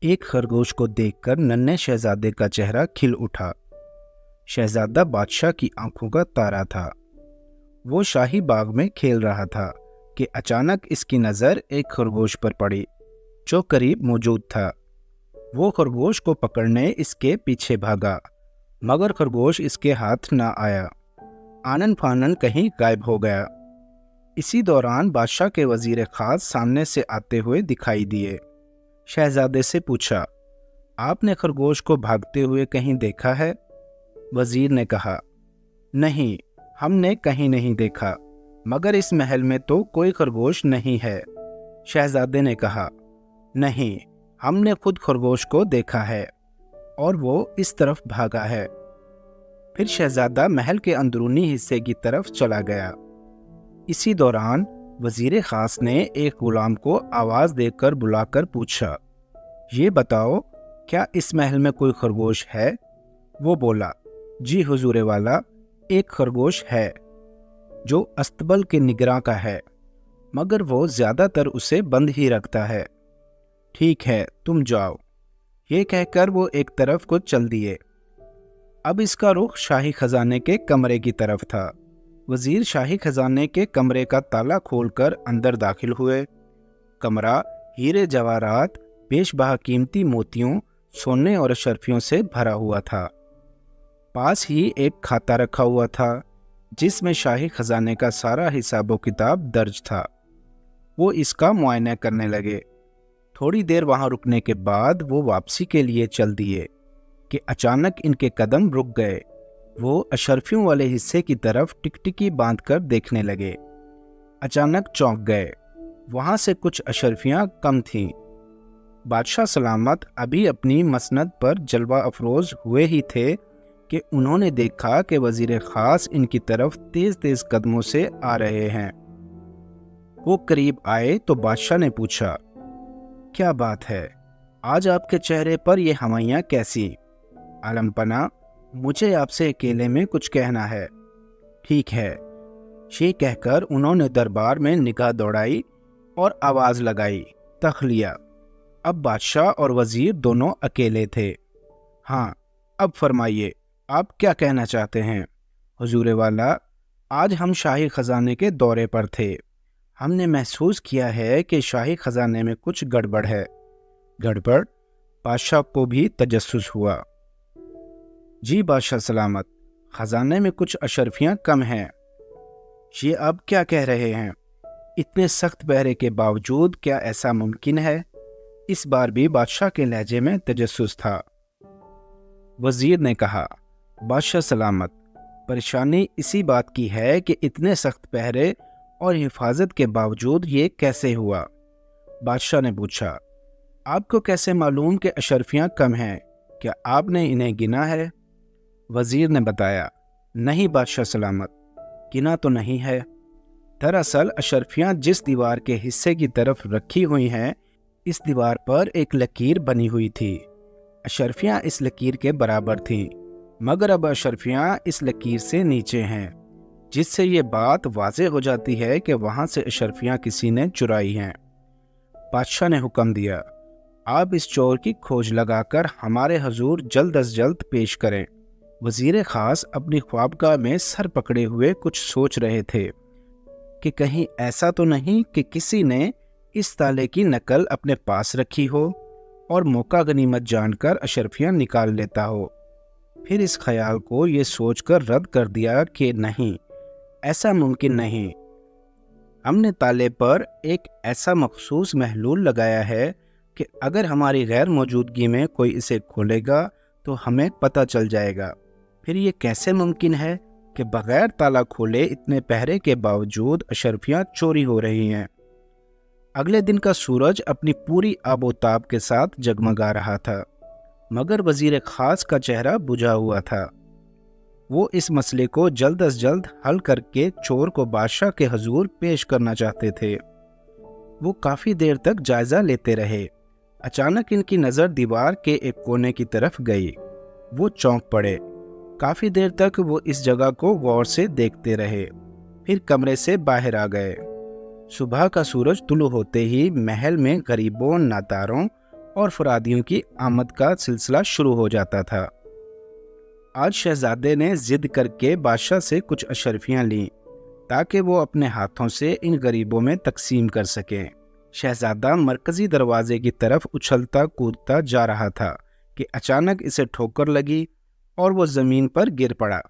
एक खरगोश को देखकर नन्हे शहजादे का चेहरा खिल उठा। शहजादा बादशाह की आंखों का तारा था। वो शाही बाग में खेल रहा था कि अचानक इसकी नज़र एक खरगोश पर पड़ी जो करीब मौजूद था। वो खरगोश को पकड़ने इसके पीछे भागा, मगर खरगोश इसके हाथ ना आया। आनन फानन कहीं गायब हो गया। इसी दौरान बादशाह के वजीर खास सामने से आते हुए दिखाई दिए। शहजादे से पूछा, आपने खरगोश को भागते हुए कहीं देखा है? वजीर ने कहा, नहीं, हमने कहीं नहीं देखा, मगर इस महल में तो कोई खरगोश नहीं है। शहजादे ने कहा, नहीं, हमने खुद खरगोश को देखा है और वो इस तरफ भागा है। फिर शहजादा महल के अंदरूनी हिस्से की तरफ चला गया। इसी दौरान वजीर खास ने एक गुलाम को आवाज देकर बुलाकर पूछा, ये बताओ, क्या इस महल में कोई खरगोश है? वो बोला, जी हुजूरे वाला, एक खरगोश है जो अस्तबल के निगरां का है, मगर वो ज्यादातर उसे बंद ही रखता है। ठीक है, तुम जाओ। ये कहकर वो एक तरफ को चल दिए। अब इसका रुख शाही खजाने के कमरे की तरफ था। वजीर शाही खजाने के कमरे का ताला खोलकर अंदर दाखिल हुए। कमरा हीरे जवाहरात, बेशबहा कीमती मोतियों, सोने और अशरफियों से भरा हुआ था। पास ही एक खाता रखा हुआ था जिसमें शाही खजाने का सारा हिसाबो किताब दर्ज था। वो इसका मुआयना करने लगे। थोड़ी देर वहां रुकने के बाद वो वापसी के लिए चल दिए कि अचानक इनके कदम रुक गए। वो अशरफियों वाले हिस्से की तरफ टिकटिकी बांधकर देखने लगे। अचानक चौंक गए। वहां से कुछ अशरफियां कम थीं। बादशाह सलामत अभी अपनी मसनद पर जलवा अफरोज हुए ही थे कि उन्होंने देखा कि वजीर खास इनकी तरफ तेज तेज कदमों से आ रहे हैं। वो करीब आए तो बादशाह ने पूछा, क्या बात है, आज आपके चेहरे पर ये हवाइयाँ कैसी? आलमपना, मुझे आपसे अकेले में कुछ कहना है। ठीक है, ये कहकर उन्होंने दरबार में निगाह दौड़ाई और आवाज लगाई, तखलिया। अब बादशाह और वजीर दोनों अकेले थे। हाँ, अब फरमाइए, आप क्या कहना चाहते हैं? हुजूरे वाला, आज हम शाही खजाने के दौरे पर थे। हमने महसूस किया है कि शाही खजाने में कुछ गड़बड़ है। गड़बड़? बादशाह को भी तजस्सुस हुआ। जी बादशाह सलामत, खजाने में कुछ अशरफियां कम हैं। ये अब क्या कह रहे हैं? इतने सख्त पहरे के बावजूद क्या ऐसा मुमकिन है? इस बार भी बादशाह के लहजे में तजस्सुस था। वजीर ने कहा, बादशाह सलामत, परेशानी इसी बात की है कि इतने सख्त पहरे और हिफाजत के बावजूद ये कैसे हुआ? बादशाह ने पूछा, आपको कैसे मालूम कि अशरफियां कम हैं? क्या आपने इन्हें गिना है? वजीर ने बताया, नहीं बादशाह सलामत, गिना तो नहीं है। दरअसल अशरफियां जिस दीवार के हिस्से की तरफ रखी हुई हैं, इस दीवार पर एक लकीर बनी हुई थी। अशरफियां इस लकीर के बराबर थीं, मगर अब अशरफियां इस लकीर से नीचे हैं, जिससे ये बात वाज़ेह हो जाती है कि वहां से अशरफियां किसी ने चुराई हैं। बादशाह ने हुक्म दिया, आप इस चोर की खोज लगाकर हमारे हजूर जल्द अज जल्द पेश करें। वजीर खास अपनी ख्वाबगाह में सर पकड़े हुए कुछ सोच रहे थे कि कहीं ऐसा तो नहीं कि किसी ने इस ताले की नकल अपने पास रखी हो और मौका गनीमत जानकर अशरफियां निकाल लेता हो। फिर इस ख्याल को ये सोचकर रद्द कर दिया कि नहीं, ऐसा मुमकिन नहीं। हमने ताले पर एक ऐसा मखसूस महलूल लगाया है कि अगर हमारी गैर मौजूदगी में कोई इसे खोलेगा तो हमें पता चल जाएगा। फिर ये कैसे मुमकिन है कि बगैर ताला खोले इतने पहरे के बावजूद अशरफियां चोरी हो रही हैं? अगले दिन का सूरज अपनी पूरी आबोताब के साथ जगमगा रहा था, मगर वजीर खास का चेहरा बुझा हुआ था। वो इस मसले को जल्द अज जल्द हल करके चोर को बादशाह के हजूर पेश करना चाहते थे। वो काफ़ी देर तक जायज़ा लेते रहे। अचानक इनकी नज़र दीवार के एक कोने की तरफ गई। वो चौंक पड़े। काफ़ी देर तक वो इस जगह को गौर से देखते रहे, फिर कमरे से बाहर आ गए। सुबह का सूरज तुलू होते ही महल में गरीबों, नादारों और फरादियों की आमद का सिलसिला शुरू हो जाता था। आज शहजादे ने जिद करके बादशाह से कुछ अशरफियाँ लीं ताकि वो अपने हाथों से इन गरीबों में तकसीम कर सकें। शहजादा मरकजी दरवाजे की तरफ उछलता कूदता जा रहा था कि अचानक इसे ठोकर लगी और वो ज़मीन पर गिर पड़ा।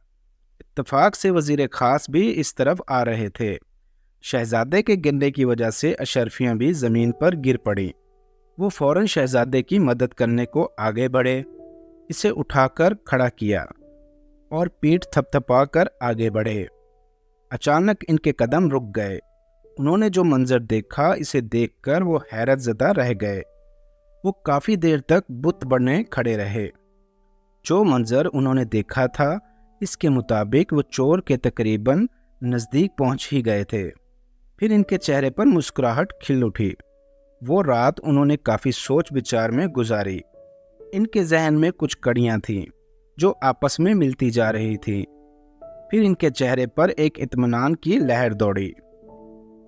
इत्तफाक से वज़ीर ख़ास भी इस तरफ आ रहे थे। शहजादे के गिरने की वजह से अशरफियाँ भी ज़मीन पर गिर पड़ीं। वो फ़ौरन शहजादे की मदद करने को आगे बढ़े, इसे उठाकर खड़ा किया और पीठ थपथपाकर आगे बढ़े। अचानक इनके कदम रुक गए। उन्होंने जो मंजर देखा, इसे देखकर वो हैरत ज़दा रह गए। वो काफ़ी देर तक बुत बने खड़े रहे। जो मंजर उन्होंने देखा था, इसके मुताबिक वो चोर के तकरीबन नज़दीक पहुंच ही गए थे। फिर इनके चेहरे पर मुस्कुराहट खिल उठी। वो रात उन्होंने काफ़ी सोच विचार में गुजारी। इनके जहन में कुछ कड़ियाँ थीं जो आपस में मिलती जा रही थीं। फिर इनके चेहरे पर एक इत्मीनान की लहर दौड़ी।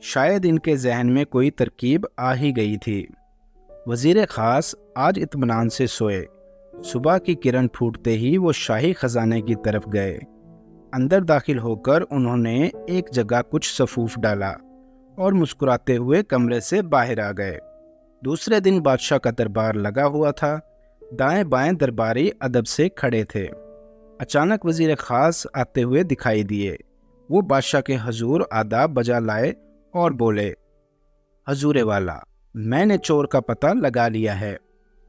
शायद इनके जहन में कोई तरकीब आ ही गई थी। वज़ीर ख़ास आज इत्मीनान से सोए। सुबह की किरण फूटते ही वो शाही ख़जाने की तरफ गए। अंदर दाखिल होकर उन्होंने एक जगह कुछ सफूफ डाला और मुस्कुराते हुए कमरे से बाहर आ गए। दूसरे दिन बादशाह का दरबार लगा हुआ था। दाएं बाएं दरबारी अदब से खड़े थे। अचानक वज़ीर ख़ास आते हुए दिखाई दिए। वो बादशाह के हजूर आदाब बजा लाए और बोले, हजूर वाला, मैंने चोर का पता लगा लिया है।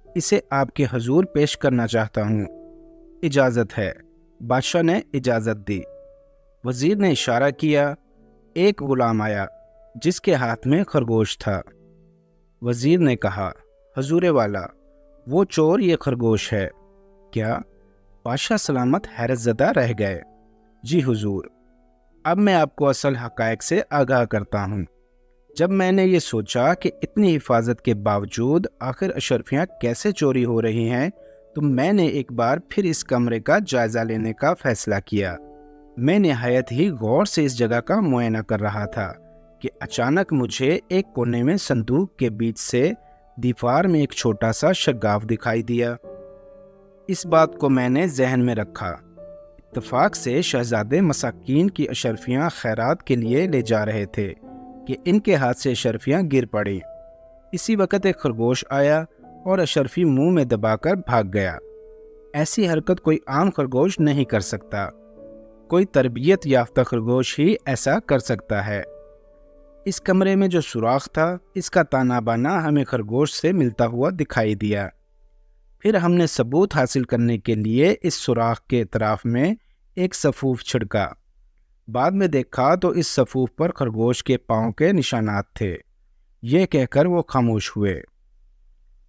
इसे आपके हजूर पेश करना चाहता हूँ। इजाज़त है। बादशाह ने इजाज़त दी। वज़ीर ने इशारा किया। एक गुलाम आया जिसके हाथ में खरगोश था। वज़ीर ने कहा, हजूर वाला, वो चोर ये खरगोश है क्या? बादशाह सलामत हैरत ज़दा रह गए। जी हुजूर, अब मैं आपको असल हक़ाइक़ से आगाह करता हूँ। जब मैंने ये सोचा कि इतनी हिफाजत के बावजूद आखिर अशरफियाँ कैसे चोरी हो रही हैं, तो मैंने एक बार फिर इस कमरे का जायज़ा लेने का फ़ैसला किया। मैं निहायत ही गौर से इस जगह का मुआयना कर रहा था कि अचानक मुझे एक कोने में संदूक के बीच से दीवार में एक छोटा सा शगाफ दिखाई दिया। इस बात को मैंने जहन में रखा। इत्तफाक से शहजादे मसाकीन की अशरफियाँ खैरात के लिए ले जा रहे थे कि इनके हाथ से अशरफियाँ गिर पड़ी। इसी वक्त एक खरगोश आया और अशरफी मुंह में दबाकर भाग गया। ऐसी हरकत कोई आम खरगोश नहीं कर सकता। कोई तरबियत याफ्ता खरगोश ही ऐसा कर सकता है। इस कमरे में जो सुराख था, इसका ताना बाना हमें खरगोश से मिलता हुआ दिखाई दिया। फिर हमने सबूत हासिल करने के लिए इस सुराख के इतराफ में एक सफूफ छिड़का। बाद में देखा तो इस सफूफ पर खरगोश के पाँव के निशानात थे। ये कहकर वो खामोश हुए।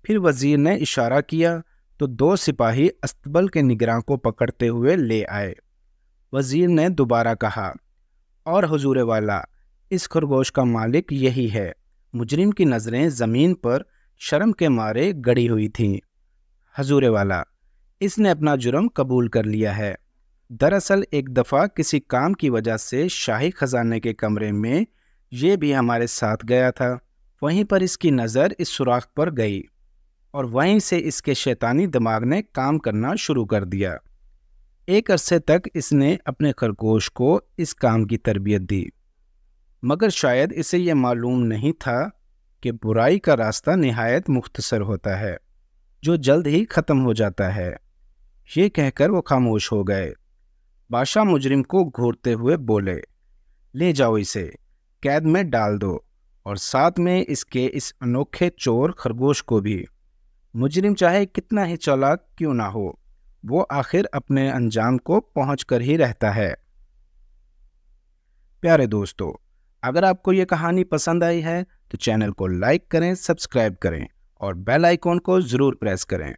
फिर वज़ीर ने इशारा किया तो 2 सिपाही अस्तबल के निगरान को पकड़ते हुए ले आए। वज़ीर ने दोबारा कहा, और हुजूर वाला, इस खरगोश का मालिक यही है। मुजरिम की नज़रें ज़मीन पर शर्म के मारे गड़ी हुई थीं। हजूर वाला, इसने अपना जुर्म कबूल कर लिया है। दरअसल एक दफ़ा किसी काम की वजह से शाही खजाने के कमरे में ये भी हमारे साथ गया था। वहीं पर इसकी नज़र इस सुराख पर गई और वहीं से इसके शैतानी दिमाग ने काम करना शुरू कर दिया। एक अरसे तक इसने अपने खरगोश को इस काम की तरबियत दी, मगर शायद इसे यह मालूम नहीं था कि बुराई का रास्ता निहायत मुख्तसर होता है, जो जल्द ही ख़त्म हो जाता है। ये कहकर वो खामोश हो गए। बादशाह मुजरिम को घूरते हुए बोले, ले जाओ, इसे कैद में डाल दो और साथ में इसके इस अनोखे चोर खरगोश को भी। मुजरिम चाहे कितना ही चालाक क्यों ना हो, वो आखिर अपने अंजाम को पहुँच कर ही रहता है। प्यारे दोस्तों, अगर आपको ये कहानी पसंद आई है तो चैनल को लाइक करें, सब्सक्राइब करें और बेल आइकॉन को ज़रूर प्रेस करें।